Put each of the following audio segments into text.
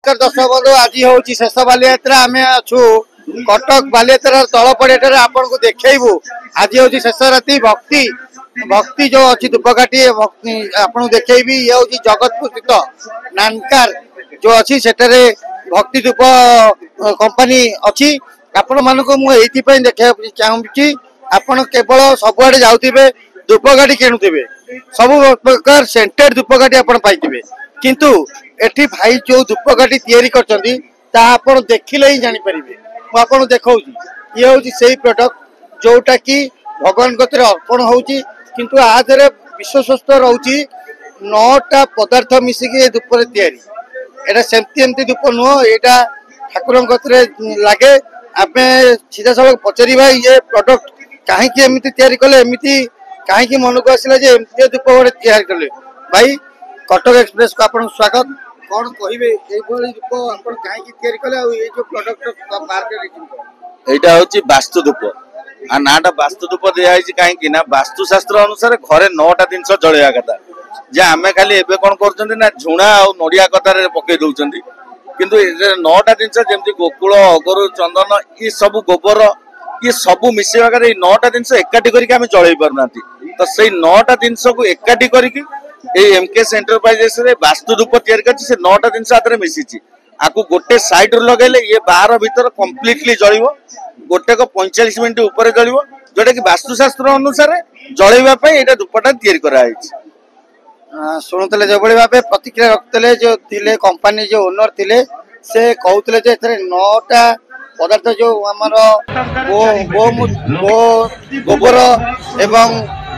नमस्कार दर्शक बंधु आज हूँ शेष बालीयात्रा आम अच्छु कटक बालीयात्रा तल पड़िया आपन को देखू आज हूँ शेष राति भक्ति भक्ति जो अच्छी धूपकाठी आपन देखी ये हूँ जगतपुर स्थित नानकार जो अच्छी सेठारे भक्ति धूप कंपनी अच्छी आपण मानक मुझे देखा चाहूँगी आपण केवल सबुआड़े जाऊे धूपकाठी किणुवे सब प्रकार सेंटेड धूपकाठी आप पाइबे किंतु एठी भाई जो धूपकाठी तैयारी कर देखिले ही जानी पारे मुझे देखा ये हूँ से प्रोडक्ट जोटा कि भगवान गति अर्पण होची किंतु आधे विश्वस्त रोची 9टा पदार्थ मिसिकी धूप तैयारी एटा सेमती धूप नुह यहाँ ठाकुर गति लगे आम सीधा सब पचारा ये प्रोडक्ट कहीं एमती तैयारी कले एमती कहीं मन को आसला एमती धूप तैयारी कले भाई कटक एक्सप्रेस को आपन स्वागत कौन कहे धूप आप कहीं कले ये जो प्रोडक्ट मार्केट एटा होची वास्तु धूप आ नाटा वास्तु धूप दिखाई कहीं वास्तु शास्त्र अनुसार घरे 9टा जिनस जलैया कथा जे आमे खाली एबे कोन करछन्ती ना झुणा आ नड़िया कतार पकई दउछन्ती किंतु 9टा जिनस जेमती गोकुल अगरु चंदन ये सब गोबर ये सब मिसेवा करे 9टा जिनस एकाठी करके आमे जळै परनाती तो सेई 9टा जिनस को एकाठी करके एमकेएस एंटरप्राइजेस रे वास्तु धूप तैयार करछि से 9टा जिनस आतरे मिसिछि आकु गोटे साइड रो लगेले ये बाहर भीतर कंप्लीटली जळिवो गोटे को 45 मिनिट ऊपर जळिवो जोटा कि वास्तुशास्त्र अनुसार जळैबा पई एटा धूपटा तैयार करा आइछि शुणुले जो भाव प्रतिक्रिया रखते जो थिले कंपनी जो ओनर थिले से कहते जे एथरे 9टा पदार्थ जो आमर गोबर एवं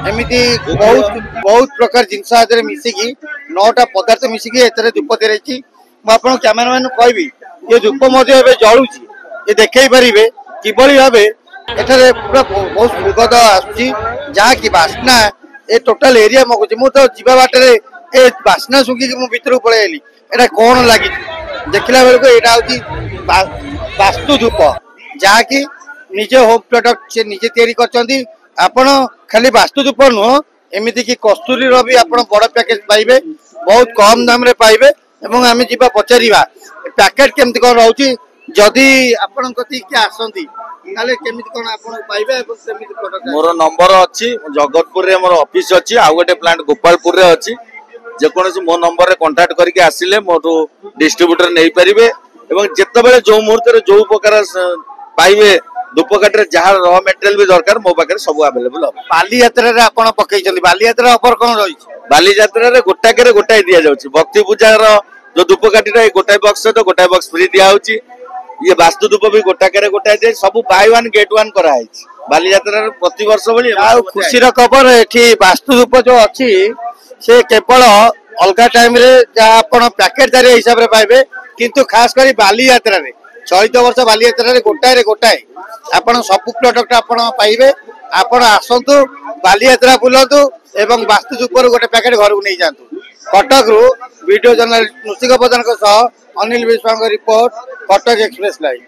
एमती बहुत बहुत प्रकार जिनस मिसिकी 9टा पदार्थ मिसिकी एथरे धूप तैयारी मुझे कैमेरामैन कहबी ये धूप जलुची ये देखई पारे किभली भाव एठारे पूरा बहुत सुगंध आसुची जहाँ की बास्ना ए टोटाल एरिया मगुची मु तो जीवा बाटे ए बास्ना सुखी मु भीतर पलि आइली एटा कौन लगी देखला बेलको एटा होची वास्तु धूप जहाँ की निजे होम प्रोडक्ट से निजे तैयारी करछन्ती आपण खाली वास्तु धूप नुह एमिति की कस्तूरी रो भी आपण बड़ पैकेज पाइबे बहुत कम दाम रे पाइबे एवं आमे जीवा पचारिबा पैकेट केमति कोन रहउची जदि आपण कति के आसंती ताले केमिति कोन आपण पाइबे एवं सेमिति प्रोडक्ट मोर नंबर अछि जगतपुर रे हमर ऑफिस अछि आ गोटे प्लांट गोपालपुर रे अछि जे कोनसी मो नंबर रे कांटेक्ट करके आसिले मोटो डिस्ट्रीब्यूटर नै परिबे एवं जेते बेले जो मुहूर्त रे जो प्रकार पाइबे धूपकाठी रे जहां रॉ मटेरियल भी दरकार मो पाखे सब अवेलेबल हो बाली यात्रा रे आपण पकैचंदी बाली यात्रा ऑफर कोन रही बाली यात्रा रे गोटाके रे गोटाई दिया जाउची भक्ति पूजा रो जो धूपकाठी रे गोटाई बॉक्स तो गोटाई बॉक्स फ्री दिया होची ये वास्तु धूप भी गोटाके रे गोटाई दे सब बाय वन गेट वन करा है बाली यात्रा रे प्रति वर्ष भली आ खुशी रो खबर एठी वास्तु धूप जो अछि से केवल अलगा टाइम रे जा आपण पैकेट दारी हिसाब रे पाइबे किंतु खास करी बाली यात्रा रे चलित वर्ष बाली यात्रा रे गोटाए आपण सब प्रोडक्ट आपण पाइबे आपण आसंतु बाली यात्रा बुलंतु एवं वास्तु धूप गोटे पैकेट घर को नहीं जातु कटक रु वीडियो जर्नलिस्ट मुसिक प्रधान अनिल विश्वास रिपोर्ट कटक एक्सप्रेस लाइव।